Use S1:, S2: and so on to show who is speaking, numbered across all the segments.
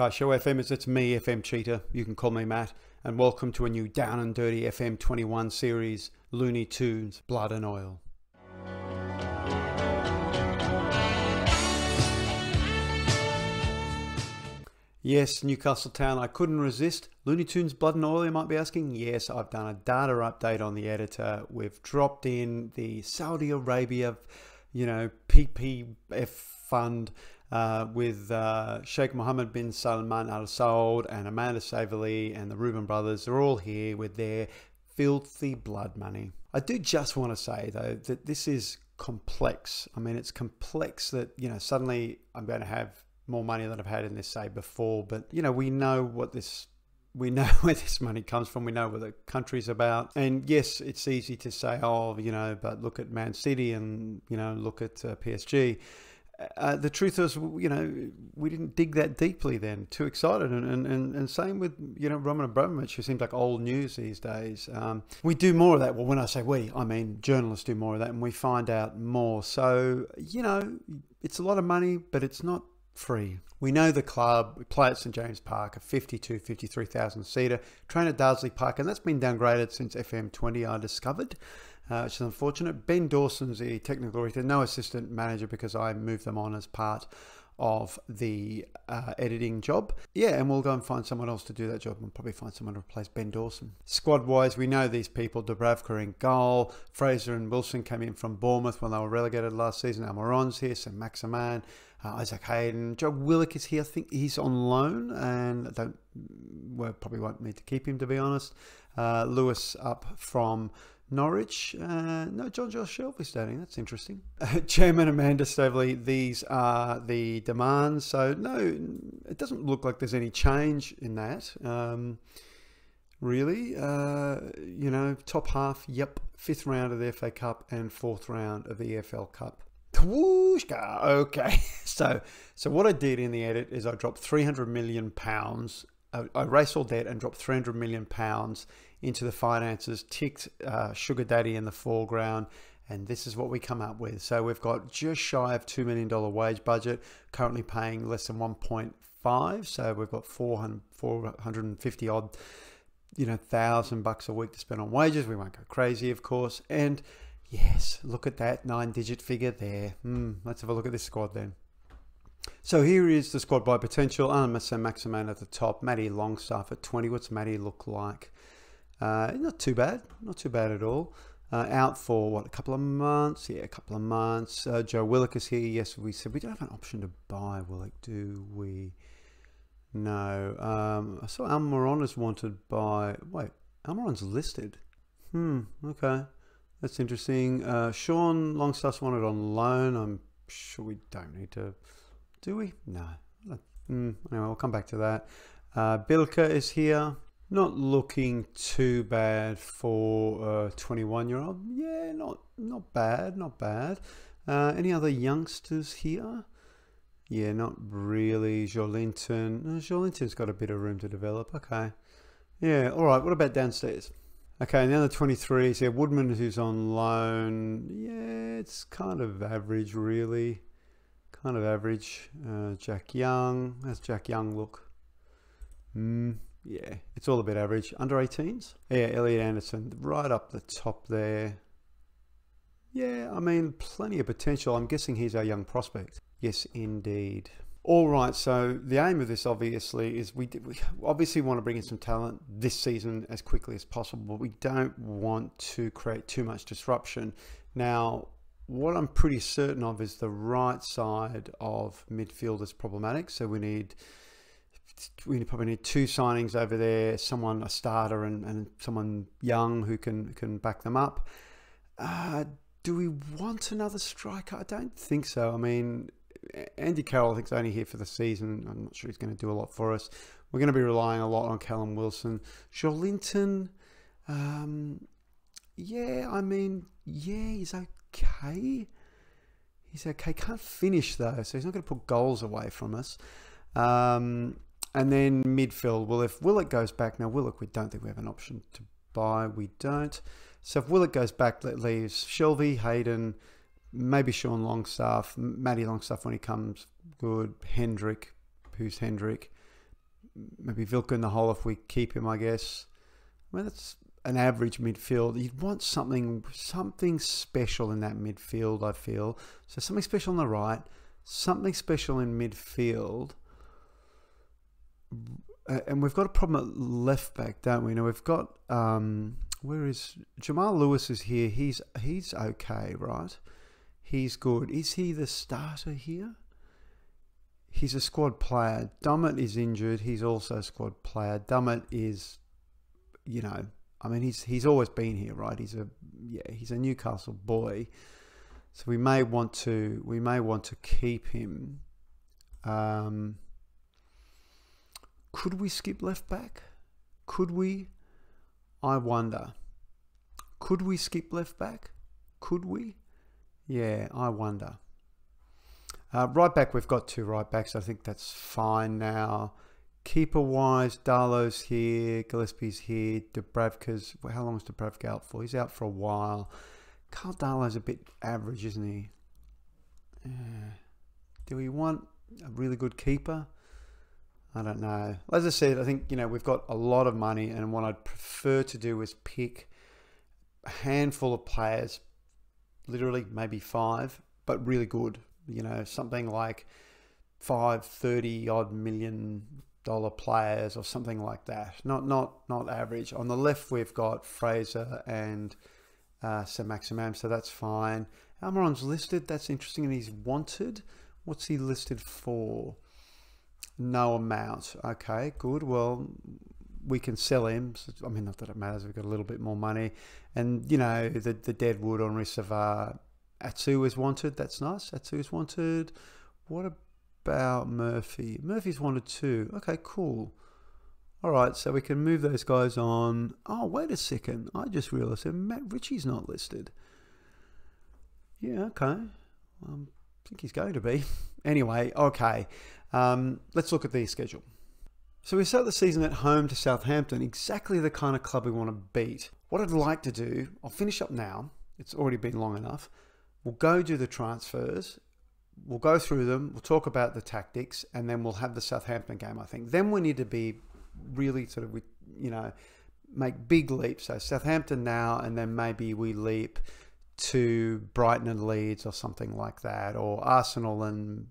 S1: Car Show FM, it's me, FM Cheetah. You can call me Matt. And welcome to a new Down and Dirty FM21 series, Looney Tunes, Blood and Oil. Yes, Newcastle Town, I couldn't resist. Looney Tunes, Blood and Oil, you might be asking. Yes, I've done a data update on the editor. We've dropped in the Saudi Arabia, PPF fund with Sheikh Mohammed bin Salman Al Saud and Amanda Saverly and the Reuben brothers. They're all here with their filthy blood money. I do just want to say, though, that this is complex. I mean, it's complex that, suddenly I'm going to have more money than I've had in this, say, before. But, we know where this money comes from. We know what the country's about. And yes, it's easy to say, but look at Man City and, look at PSG. The truth is, we didn't dig that deeply then. Too excited. And same with, Roman Abramovich, who seems like old news these days. We do more of that. Well, when I say we, I mean journalists do more of that, and we find out more. So, it's a lot of money, but it's not free. We know the club. We play at St James Park, a 53,000 seater. Train at Darsley Park, and that's been downgraded since FM20, I discovered. Which is unfortunate. Ben Dawson's the technical director, no assistant manager because I moved them on as part of the editing job. Yeah, and we'll go and find someone else to do that job. We'll probably find someone to replace Ben Dawson. Squad-wise, we know these people. Dubravka in goal. Fraser and Wilson came in from Bournemouth when they were relegated last season. Almiron's here, St Maximan, Isaac Hayden. Joe Willock is here. I think he's on loan, and probably won't need to keep him, to be honest. Lewis up from Norwich. No, John Josh Shelby starting. That's interesting. Chairman Amanda Staveley, these are the demands. So no, it doesn't look like there's any change in that. Really, top half, yep. 5th round of the FA Cup and 4th round of the EFL Cup. Whooshka. Okay. So what I did in the edit is I dropped £300 million. I erased all debt and dropped £300 million into the finances, ticked Sugar Daddy in the foreground, and this is what we come up with. So we've got just shy of $2 million wage budget, currently paying less than 1.5. So we've got 450 odd, $1,000 a week to spend on wages. We won't go crazy, of course. And yes, look at that 9-digit figure there. Let's have a look at this squad then. So here is the squad by potential. St Maximan at the top. Matty Longstaff at 20. What's Matty look like? Not too bad. Not too bad at all. Out for, a couple of months? Yeah, a couple of months. Joe Willock is here. Yes, we said we don't have an option to buy Willock, do we? No. I saw Almiron is wanted by... Wait, Almiron's listed. Okay. That's interesting. Sean Longstaff's wanted on loan. I'm sure we don't need to... Do we? No. Anyway, we'll come back to that. Bilka is here. Not looking too bad for a 21-year-old. Yeah, not bad, not bad. Any other youngsters here? Yeah, not really. Jolinton. Jolinton's got a bit of room to develop. Okay. Yeah, all right. What about downstairs? Okay, and the other 23s here. Woodman, who's on loan. Yeah, it's kind of average, really. Kind of average. Jack Young. How's Jack Young look? Yeah, it's all a bit average. Under 18s? Yeah, Elliot Anderson right up the top there. Yeah, I mean, plenty of potential. I'm guessing he's our young prospect. Yes, indeed. All right, so the aim of this obviously is we obviously want to bring in some talent this season as quickly as possible, but we don't want to create too much disruption. Now, what I'm pretty certain of is the right side of midfield is problematic, so we probably need 2 signings over there, a starter and someone young who can back them up. Do we want another striker? I don't think so. I mean, Andy Carroll I think is only here for the season. I'm not sure he's going to do a lot for us. We're going to be relying a lot on Callum Wilson. Jolinton, yeah, I mean, yeah, he's okay. He's okay. Can't finish though, so he's not going to put goals away from us. And then midfield, well, if Willock goes back, now Willock, we don't think we have an option to buy. We don't. So if Willock goes back, that leaves Shelby, Hayden, maybe Sean Longstaff, Matty Longstaff when he comes good, Hendrick, who's Hendrick, maybe Vilka in the hole if we keep him, I guess. I mean, that's an average midfield. You'd want something special in that midfield, I feel. So something special on the right, something special in midfield. And we've got a problem at left back, don't we? Now we've got where is Jamal Lewis is here. He's okay, right? He's good. Is he the starter here? He's a squad player. Dummett is injured. He's also a squad player. Dummett is, you know, I mean, he's always been here, right? He's a Newcastle boy. So we may want to keep him. Could we skip left back? Could we? I wonder. Could we skip left back? Could we? Yeah, I wonder. Right back, we've got 2 right backs. I think that's fine now. Keeper-wise, Darlow's here, Gillespie's here, Dubravka's... How long is Dubravka out for? He's out for a while. Carl Darlow's a bit average, isn't he? Do we want a really good keeper? I don't know. As I said, I think, you know, we've got a lot of money, and what I'd prefer to do is pick a handful of players, literally maybe 5, but really good. You know, something like 30-odd million dollar players or something like that. Not average. On the left, we've got Fraser and Saint-Maximin, so that's fine. Almiron's listed. That's interesting, and he's wanted. What's he listed for? No amount. Okay, good. Well, we can sell him. I mean, not that it matters. We've got a little bit more money. And, you know, the Deadwood on Risava. Atsu is wanted. That's nice. Atsu is wanted. What about Murphy? Murphy's wanted too. Okay, cool. All right, so we can move those guys on. Oh, wait a second. I just realized that Matt Ritchie's not listed. Yeah, okay. I think he's going to be. Anyway, okay. Let's look at the schedule. So we start the season at home to Southampton, exactly the kind of club we want to beat. What I'd like to do, I'll finish up now. It's already been long enough. We'll go do the transfers. We'll go through them. We'll talk about the tactics, and then we'll have the Southampton game, I think. Then we need to be really sort of, you know, make big leaps. So Southampton now, and then maybe we leap to Brighton and Leeds or something like that, or Arsenal and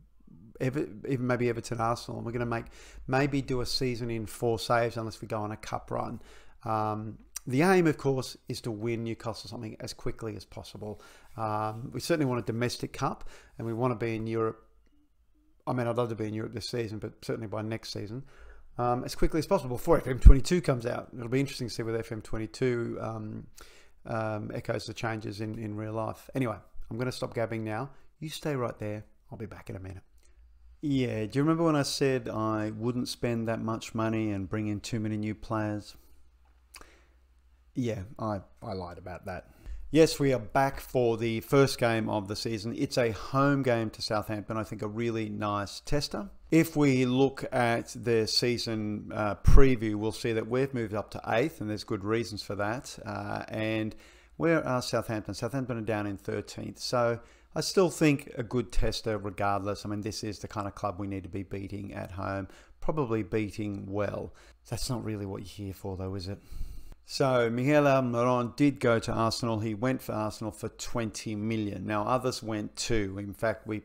S1: even maybe Everton, Arsenal. And we're going to maybe do a season in 4 saves unless we go on a cup run. The aim, of course, is to win Newcastle something as quickly as possible. We certainly want a domestic cup, and we want to be in Europe. I mean, I'd love to be in Europe this season, but certainly by next season, as quickly as possible before FM22 comes out. It'll be interesting to see whether FM22 echoes the changes in real life. Anyway, I'm going to stop gabbing now. You stay right there. I'll be back in a minute. Yeah, do you remember when I said I wouldn't spend that much money and bring in too many new players? Yeah, I lied about that. Yes, we are back for the first game of the season. It's a home game to Southampton. I think a really nice tester. If we look at the season preview, we'll see that we've moved up to 8th, and there's good reasons for that. And where are Southampton? Southampton are down in 13th. So I still think a good tester regardless. I mean, this is the kind of club we need to be beating at home, probably beating well. That's not really what you're here for though, is it? So Miguel Almiron did go to Arsenal. He went for Arsenal for 20 million. Now others went too. In fact, we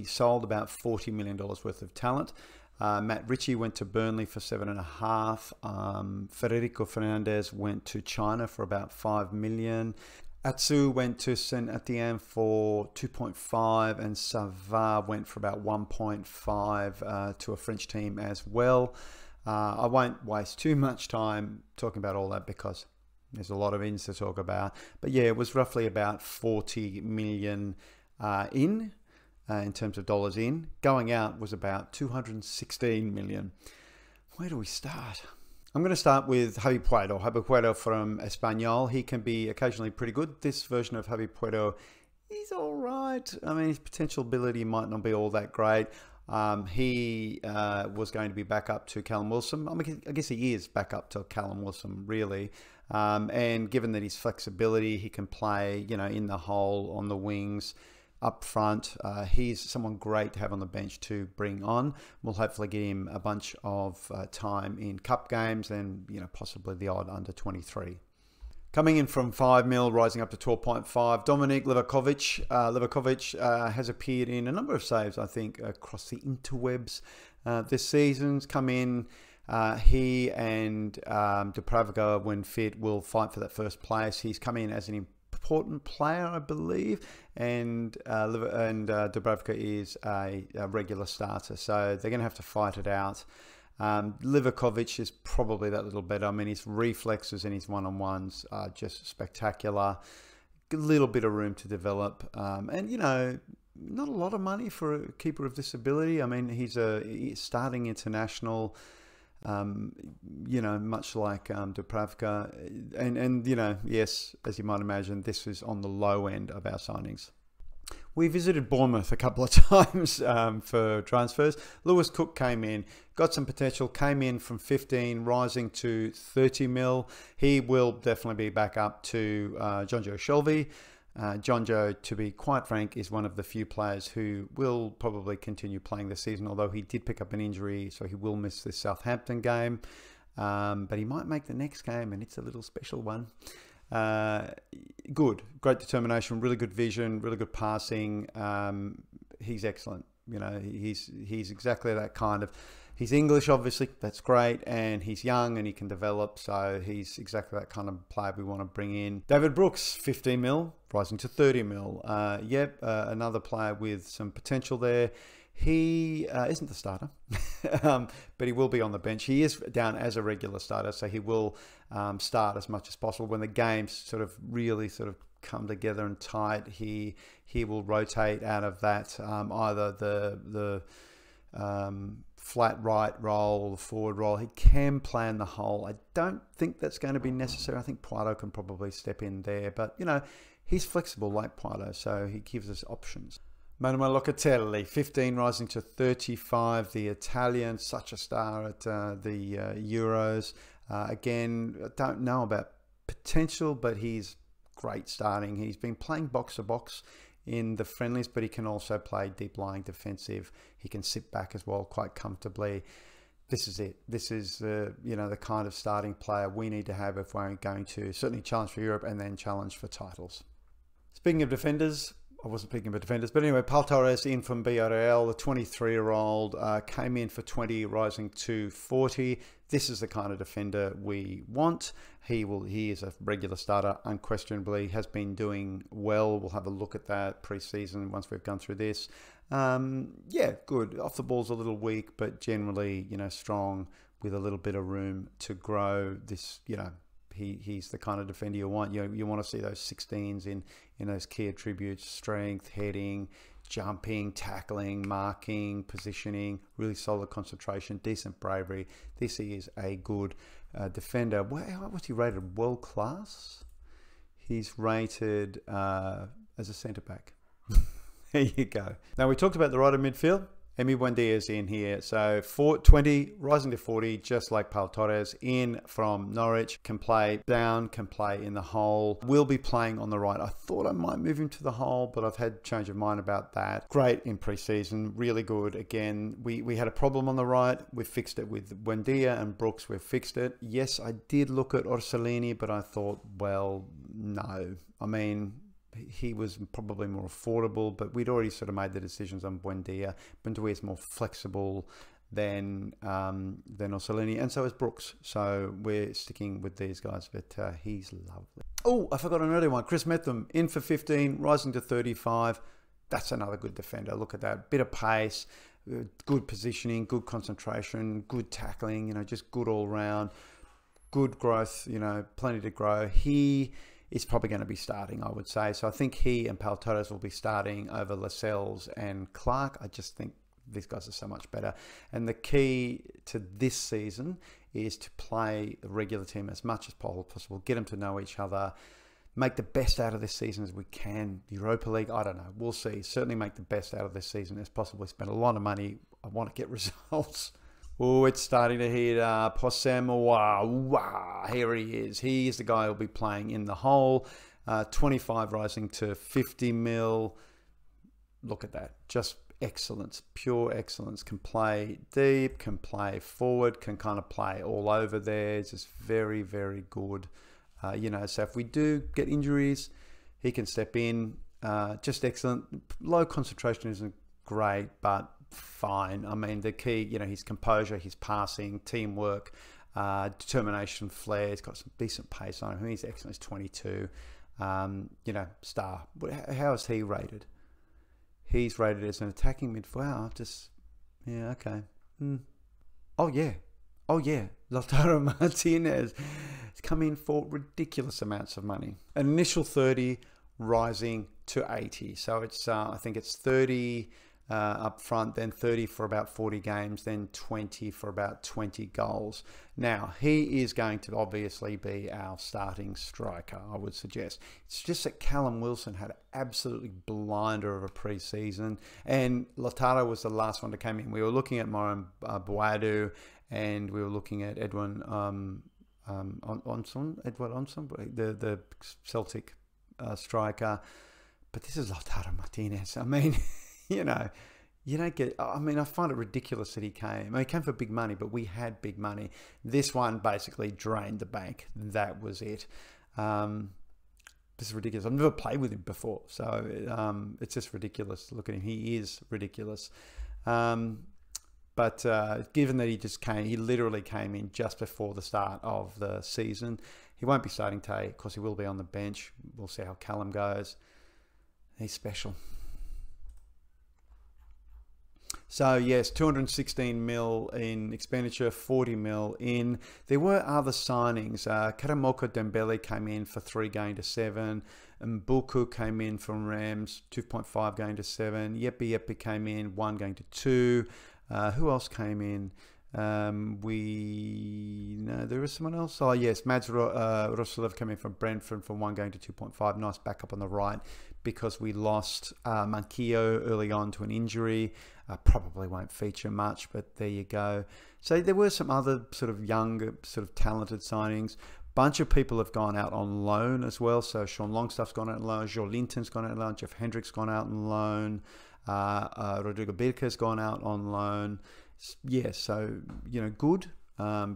S1: sold about $40 million worth of talent. Matt Ritchie went to Burnley for 7.5. Federico Fernandez went to China for about 5 million. Atsu went to Saint Etienne for 2.5, and Savard went for about 1.5 to a French team as well. I won't waste too much time talking about all that because there's a lot of ins to talk about. But yeah, it was roughly about 40 million in terms of dollars in. Going out was about 216 million. Where do we start? I'm going to start with Javi Puedo from Espanyol. He can be occasionally pretty good. This version of Javi Puedo is all right. I mean, his potential ability might not be all that great. He was going to be back up to Callum Wilson. I mean, I guess he is back up to Callum Wilson, really. And given that his flexibility, he can play, you know, in the hole, on the wings, up front. He's someone great to have on the bench to bring on. We'll hopefully get him a bunch of time in cup games and, you know, possibly the odd under 23. Coming in from 5 mil, rising up to 12.5, Dominik Livakovic. Livakovic has appeared in a number of saves, I think, across the interwebs this season's come in. He and Dubravka, when fit, will fight for that first place. He's come in as an important player, I believe, and Dubravka is a regular starter, so they're going to have to fight it out. Livakovic is probably that little better. I mean, his reflexes and his one-on-ones are just spectacular. A little bit of room to develop, and you know, not a lot of money for a keeper of this ability. I mean, he's a starting international. You know, much like Dubravka, and you know, yes, as you might imagine, this is on the low end of our signings. We visited Bournemouth a couple of times for transfers. Lewis Cook came in, got some potential, came in from 15, rising to 30 mil. He will definitely be back up to Jonjo Shelvey. Jonjo, to be quite frank, is one of the few players who will probably continue playing this season, although he did pick up an injury, so he will miss this Southampton game. But he might make the next game, and it's a little special one. Great determination, really good vision, really good passing. He's excellent. You know, he's exactly that kind of. He's English, obviously, that's great, and he's young and he can develop, so he's exactly that kind of player we want to bring in. David Brooks, 15 mil, rising to 30 mil. Another player with some potential there. He isn't the starter, but he will be on the bench. He is down as a regular starter, so he will start as much as possible. When the games sort of really sort of come together and tight, he will rotate out of that, either the flat right role or the forward role. He can play in the hole. I don't think that's going to be necessary. I think Poirot can probably step in there, but you know, he's flexible like Poirot, so he gives us options. Manuel Locatelli, 15, rising to 35. The Italian, such a star at the Euros. Again, I don't know about potential, but he's great starting. He's been playing box-to-box in the friendlies, but he can also play deep-lying defensive. He can sit back as well quite comfortably. This is it. This is you know, the kind of starting player we need to have if we're going to certainly challenge for Europe and then challenge for titles. Speaking of defenders, I wasn't speaking about defenders, but anyway, Pau Torres in from Villarreal, the 23-year-old, came in for 20, rising to 40. This is the kind of defender we want. He is a regular starter, unquestionably, has been doing well. We'll have a look at that pre-season once we've gone through this. Yeah, good. Off the ball's a little weak, but generally, you know, strong with a little bit of room to grow. This, you know, he's the kind of defender you want. You want to see those 16s in those key attributes: strength, heading, jumping, tackling, marking, positioning, really solid concentration, decent bravery. This is a good defender. What's he rated? World class? He's rated as a centre back. There you go. Now, we talked about the right of midfield. Emi Buendia is in here. So 20, rising to 40, just like Pau Torres, in from Norwich. Can play down, can play in the hole. Will be playing on the right. I thought I might move him to the hole, but I've had change of mind about that. Great in pre-season, really good. Again, we had a problem on the right. We fixed it with Buendia and Brooks. We've fixed it. Yes, I did look at Orsolini, but I thought, well, no. I mean, he was probably more affordable, but we'd already sort of made the decisions on Buendia. Buendia is more flexible than Orsolini, and so is Brooks. So we're sticking with these guys, but he's lovely. Oh, I forgot an early one. Chris Metham in for 15, rising to 35. That's another good defender. Look at that. Bit of pace, good positioning, good concentration, good tackling, you know, just good all round. Good growth, you know, plenty to grow. He is probably going to be starting, I would say. So I think he and Pau Torres will be starting over Lascelles and Clark. I just think these guys are so much better. And the key to this season is to play the regular team as much as possible, get them to know each other, make the best out of this season as we can. The Europa League, I don't know. We'll see. Certainly make the best out of this season as possible. Spend a lot of money. I want to get results. Oh, it's starting to heat up. Hossein Mouah, here he is. He is the guy who'll be playing in the hole. 25 rising to 50 mil. look at that. Just excellence, pure excellence. Can play deep, can play forward, can kind of play all over there. Just very, very good. You know, so if we do get injuries, he can step in. Just excellent. Low concentration isn't great, but fine. I mean, the key, you know, his composure, his passing, teamwork, determination, flair. He's got some decent pace on him. He's excellent. He's 22. You know, star. How is he rated? He's rated as an attacking midfielder. Wow, yeah, okay. Oh yeah, Lautaro Martinez has come in for ridiculous amounts of money. An initial 30, rising to 80. So it's I think it's 30 up front, then 30 for about 40 games, then 20 for about 20 goals. Now, he is going to obviously be our starting striker, I would suggest. It's just that Callum Wilson had an absolutely blinder of a pre-season, and Lautaro was the last one to come in. We were looking at Moran Boadu, and we were looking at Edwin Onson, the Celtic striker. But this is Lautaro Martinez. I mean, you know, you don't get, I mean, I find it ridiculous that he came. I mean, he came for big money, but we had big money. This one basically drained the bank. That was it. This is ridiculous. I've never played with him before, so it's just ridiculous. Look at him. He is ridiculous. But given that he literally came in just before the start of the season. He won't be starting today. Of course, he will be on the bench. We'll see how Callum goes. He's special. So yes, 216 mil in expenditure, 40 mil in. There were other signings. Karamoko Dembele came in for 3 going to 7. Mbuku came in from Rams, 2.5 going to 7. Yepi came in, 1 going to 2. Who else came in? There is someone else. Oh yes, Mads Roslev came in from Brentford from 1 going to 2.5. Nice backup on the right, because we lost Manquillo early on to an injury. Probably won't feature much, but there you go. So there were some other sort of younger, sort of talented signings. Bunch of people have gone out on loan as well. So Sean Longstaff's gone out on loan. Joe Linton's gone out on loan. Jeff Hendrick's gone out on loan. Rodrigo Birke's gone out on loan. Yeah, so, you know, good,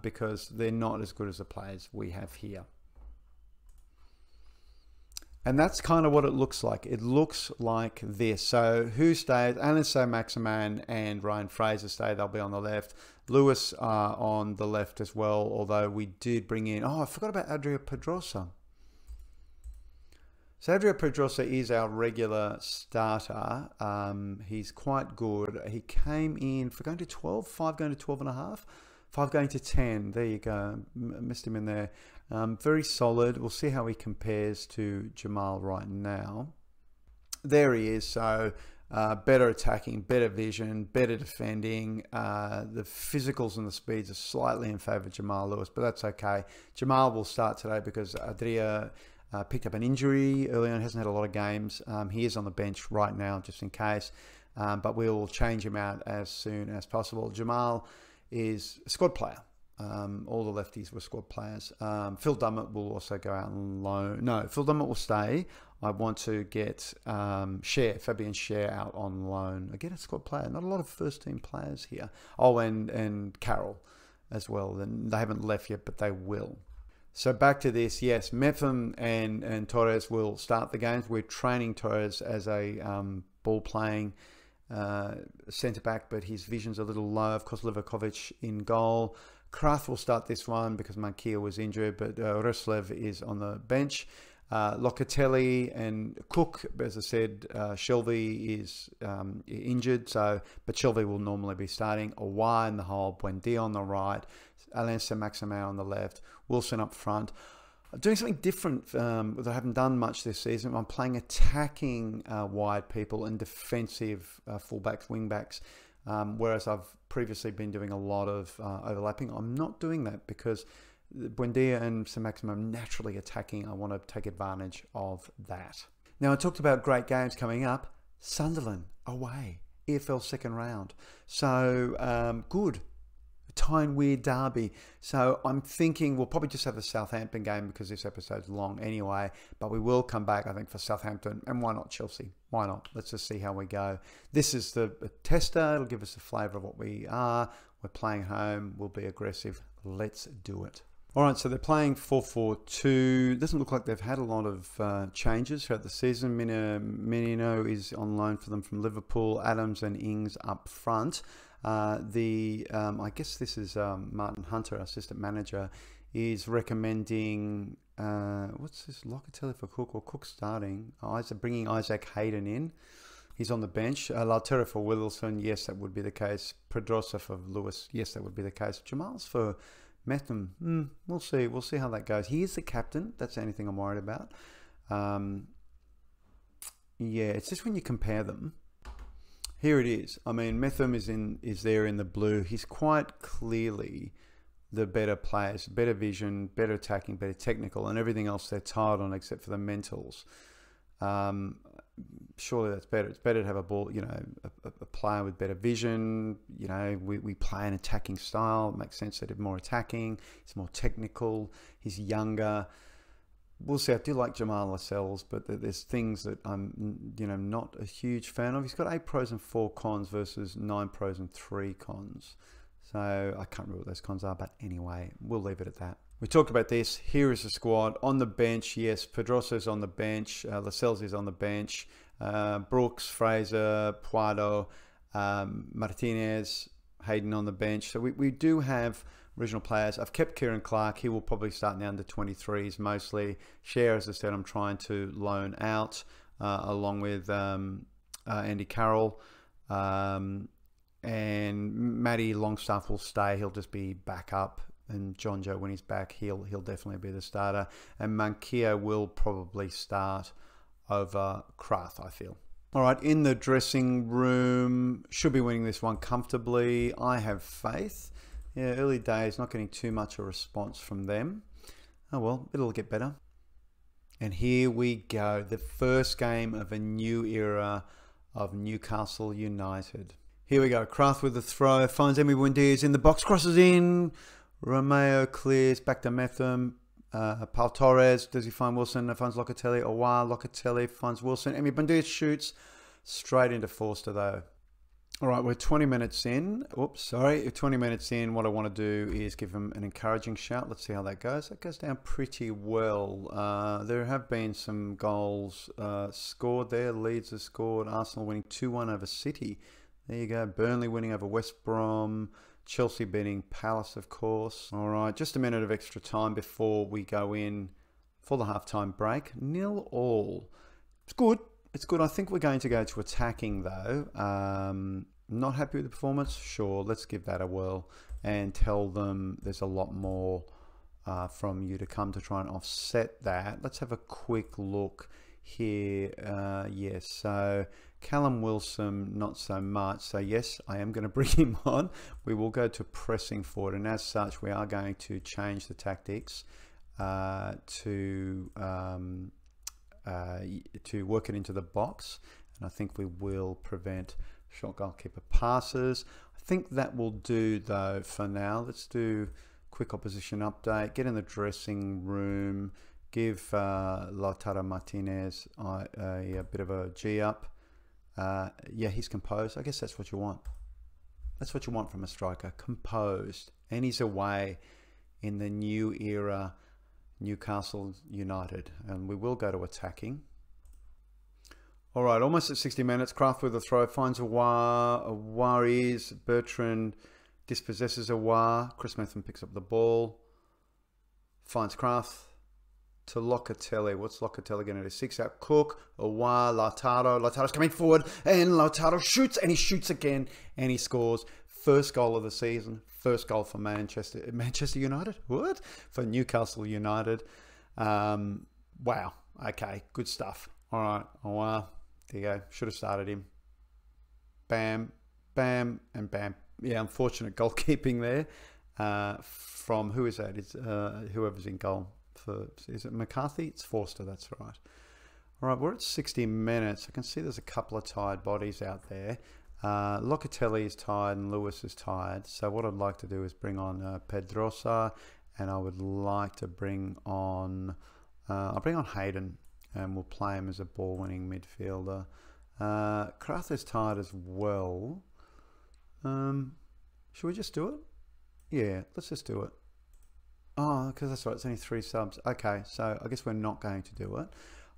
S1: because they're not as good as the players we have here. And that's kind of what it looks like. It looks like this. So who stays? Alan Saint-Maximin and Ryan Fraser stay. They'll be on the left. Lewis on the left as well, although we did bring in... Oh, I forgot about Adria Pedrosa. So Adria Pedrosa is our regular starter. He's quite good. He came in for going to 12, 5 going to 12 and a half, 5 going to 10. There you go. Missed him in there. Very solid. We'll see how he compares to Jamal right now. There he is. So better attacking, better vision, better defending. The physicals and the speeds are slightly in favour of Jamal Lewis, but that's okay. Jamal will start today because Adria picked up an injury early on, hasn't had a lot of games. He is on the bench right now just in case, but we'll change him out as soon as possible. Jamal is a squad player. All the lefties were squad players. Phil Dummett will also go out on loan. No, Phil Dummett will stay. I want to get Fabian Schär out on loan. Again, a squad player. Not a lot of first team players here. Oh, and Carroll as well. And they haven't left yet, but they will. So back to this, yes, Metham and Torres will start the games. We're training Torres as a ball-playing centre-back, but his vision's a little low. Of course, Livakovic in goal. Kraft will start this one because Manquillo was injured, but Roslev is on the bench. Locatelli and Cook, as I said, Shelvey is injured, but Shelvey will normally be starting. Aouar in the hole, Buendia on the right, Alain Saint-Maximin on the left, Wilson up front. I'm doing something different that I haven't done much this season. I'm playing attacking wide people and defensive fullbacks, wingbacks, whereas I've previously been doing a lot of overlapping. I'm not doing that because Buendia and Saint-Maximin are naturally attacking. I want to take advantage of that. Now, I talked about great games coming up. Sunderland away, EFL second round. So good. Tyne-Wear derby. So I'm thinking we'll probably just have the Southampton game because this episode's long anyway. But we will come back, I think, for Southampton. And why not Chelsea? Why not? Let's just see how we go. This is the tester. It'll give us a flavour of what we are. We're playing home. We'll be aggressive. Let's do it. All right, so they're playing 4-4-2. Doesn't look like they've had a lot of changes throughout the season. Menino is on loan for them from Liverpool. Adams and Ings up front. I guess this is Martin Hunter, assistant manager, is recommending, what's this, Locatelli for Cook or Cook starting? Bringing Isaac Hayden in. He's on the bench. Lautaro for Wilson, yes, that would be the case. Pedrosa for Lewis, yes, that would be the case. Jamal's for Metham, we'll see. We'll see how that goes. He is the captain. That's the only thing I'm worried about. Yeah, it's just when you compare them. Here it is. I mean, Metham is there in the blue. He's quite clearly the better players, better vision, better attacking, better technical, and everything else they're tired on except for the mentals. Surely that's better. It's better to have a ball, you know, a player with better vision. You know, we play an attacking style. It makes sense that he's more attacking. He's more technical. He's younger. We'll see. I do like Jamal Lascelles, but there's things that I'm, you know, not a huge fan of. He's got 8 pros and 4 cons versus 9 pros and 3 cons. So I can't remember what those cons are, but anyway, we'll leave it at that. We talked about this. Here is the squad. On the bench, yes, Pedrosa is on the bench. Lascelles is on the bench. Brooks, Fraser, Puado, Martinez, Hayden on the bench. So we do have original players. I've kept Kieran Clark. He will probably start in the under-23s mostly. Cher, as I said, I'm trying to loan out along with Andy Carroll. And Matty Longstaff will stay. He'll just be back up. And John Joe, when he's back, he'll definitely be the starter. And Mankia will probably start over Krath, I feel. All right, in the dressing room, should be winning this one comfortably. I have faith. Yeah, early days, not getting too much a response from them. Oh well, it'll get better. And here we go, the first game of a new era of Newcastle United. Here we go, Krath with the throw, finds Emi Buendia in the box, crosses in. Romeo clears, back to Metham. Paul Torres, does he find Wilson? Finds Locatelli. Aouar, Locatelli finds Wilson. Emi Buendia shoots straight into Forster though. All right, we're 20 minutes in. Oops, sorry. 20 minutes in. What I want to do is give him an encouraging shout. Let's see how that goes. That goes down pretty well. There have been some goals scored there. Leeds has scored. Arsenal winning 2-1 over City. There you go. Burnley winning over West Brom. Chelsea beating Palace, of course. All right, just a minute of extra time before we go in for the halftime break. 0-0. It's good. It's good. I think we're going to go to attacking, though. Not happy with the performance? Sure, let's give that a whirl and tell them there's a lot more from you to come to try and offset that. Let's have a quick look here. Yes, so Callum Wilson, not so much. So yes, I am going to bring him on. We will go to pressing forward, and as such, we are going to change the tactics to work it into the box, and I think we will prevent shot goalkeeper passes. I think that will do though for now. Let's do quick opposition update, get in the dressing room, give Lautaro Martinez a bit of a G up. Yeah, he's composed. I guess that's what you want. That's what you want from a striker, composed. And he's away in the new era Newcastle United, and we will go to attacking. All right, almost at 60 minutes. Kraft with a throw, finds Aouar. Aouar is Bertrand dispossesses Aouar. Chris Metham picks up the ball, finds Kraft to Locatelli. What's Locatelli going to do? 6 out. Cook, Aouar, Lautaro. Lautaro's coming forward, and Lautaro shoots, and he shoots again, and he scores. First goal of the season. First goal for Manchester United. What? For Newcastle United. Wow. Okay. Good stuff. All right. Aouar. There you go. Should have started him. Bam, bam, and bam. Yeah, unfortunate goalkeeping there. From who is that? It's whoever's in goal. Is it McCarthy? It's Forster. That's right. All right. We're at 60 minutes. I can see there's a couple of tired bodies out there. Locatelli is tired and Lewis is tired. So what I'd like to do is bring on Pedrosa, and I would like to bring on I'll bring on Hayden, and we'll play him as a ball-winning midfielder. Krath is tired as well. Should we just do it? Yeah, let's just do it. Oh, because that's right, it's only 3 subs. Okay, so I guess we're not going to do it.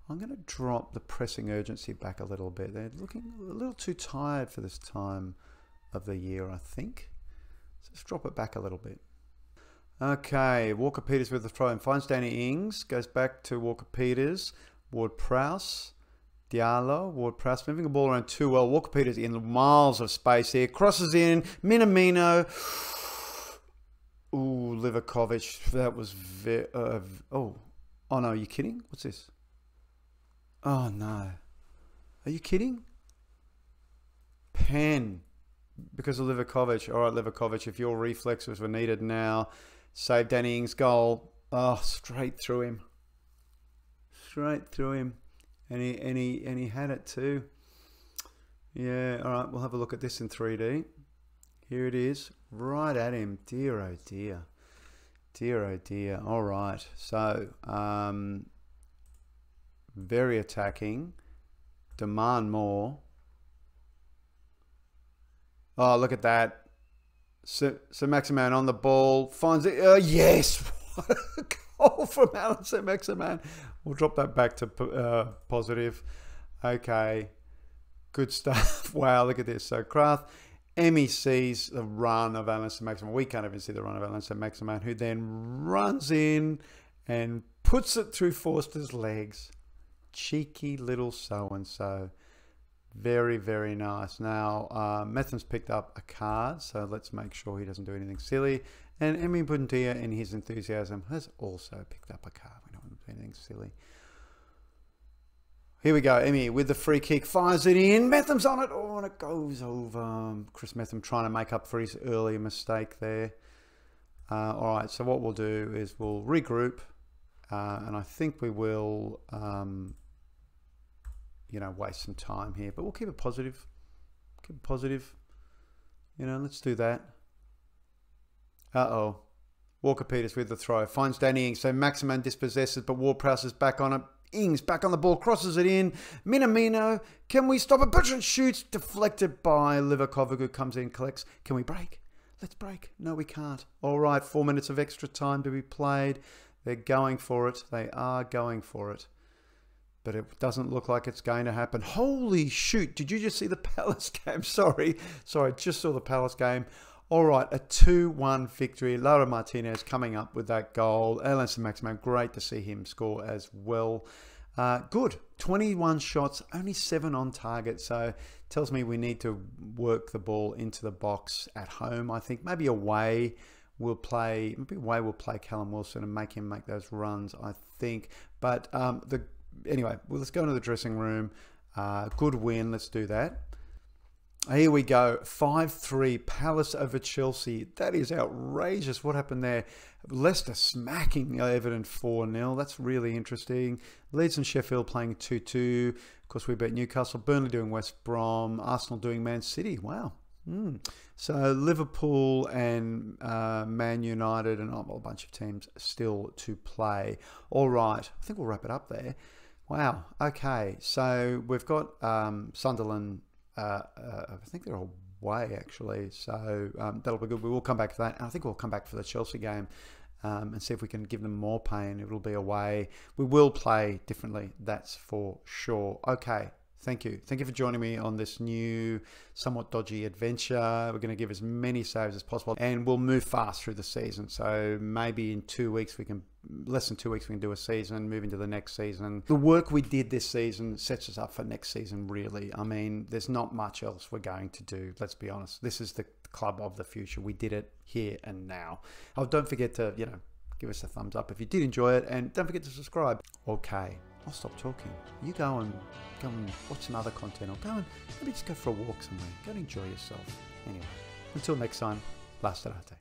S1: I'm going to drop the pressing urgency back a little bit. They're looking a little too tired for this time of the year, I think. So let's drop it back a little bit. Okay, Walker-Peters with the throw and finds Danny Ings. Goes back to Walker-Peters. Ward-Prowse. Diallo. Ward-Prowse moving the ball around too well. Walker-Peters in miles of space here. Crosses in. Minamino. Ooh, Livakovic. That was very... oh no, are you kidding? What's this? Oh no. Are you kidding? Pen. Because of Livakovic. Alright, Livakovic, if your reflexes were needed now, save Danny Ings' goal. Oh, straight through him. Straight through him. And he had it too. Yeah, alright, we'll have a look at this in 3D. Here it is. Right at him. Dear oh dear. Dear oh dear. Alright. So very attacking. Demand more. Oh, look at that. So Maximan on the ball. Finds it. Yes! What a goal from Alan Maximan. We'll drop that back to positive. Okay. Good stuff. Wow, look at this. So Krath. Emmy sees the run of Alan Maximan. We can't even see the run of Alan Maximan, who then runs in and puts it through Forster's legs. Cheeky little so-and-so. Very, very nice. Now, Metham's picked up a card, so let's make sure he doesn't do anything silly. And Emmy Bundia, in his enthusiasm, has also picked up a card. We don't want to do anything silly. Here we go. Emmy with the free kick. Fires it in. Metham's on it. Oh, and it goes over. Chris Metham trying to make up for his earlier mistake there. All right, so what we'll do is we'll regroup. And I think we will... you know, waste some time here, but we'll keep it positive. Keep it positive. You know, let's do that. Uh-oh. Walker-Peters with the throw. Finds Danny Ings. So Maximan dispossesses, but Ward-Prowse is back on it. Ings back on the ball. Crosses it in. Minamino. Can we stop it? Bertrand shoots. Deflected by Livakovic, who comes in, collects. Can we break? Let's break. No, we can't. All right, 4 minutes of extra time to be played. They're going for it. They are going for it. But it doesn't look like it's going to happen. Holy shoot. Did you just see the Palace game? Sorry, just saw the Palace game. All right, a 2-1 victory. Laura Martinez coming up with that goal. Alan Maximan, great to see him score as well. Good. 21 shots, only 7 on target. So tells me we need to work the ball into the box at home. I think maybe away we'll play Callum Wilson and make him make those runs, I think. But anyway, well, let's go into the dressing room. Good win. Let's do that. Here we go. 5-3 Palace over Chelsea. That is outrageous. What happened there? Leicester smacking Everton 4-0. That's really interesting. Leeds and Sheffield playing 2-2. Of course, we beat Newcastle. Burnley doing West Brom. Arsenal doing Man City. Wow. So Liverpool and Man United and a bunch of teams still to play. All right. I think we'll wrap it up there. Wow. Okay. So we've got Sunderland. I think they're away actually. So that'll be good. We will come back to that. And I think we'll come back for the Chelsea game and see if we can give them more pain. It'll be away. We will play differently. That's for sure. Okay. Thank you. Thank you for joining me on this new, somewhat dodgy adventure. We're going to give as many saves as possible and we'll move fast through the season. So maybe in 2 weeks, less than 2 weeks, we can do a season, move into the next season. The work we did this season sets us up for next season, really. I mean, there's not much else we're going to do. Let's be honest. This is the club of the future. We did it here and now. Oh, don't forget to, give us a thumbs up if you did enjoy it and don't forget to subscribe. Okay. I'll stop talking. You go and watch some other content or maybe just go for a walk somewhere. Go and enjoy yourself. Anyway, until next time, La Starate.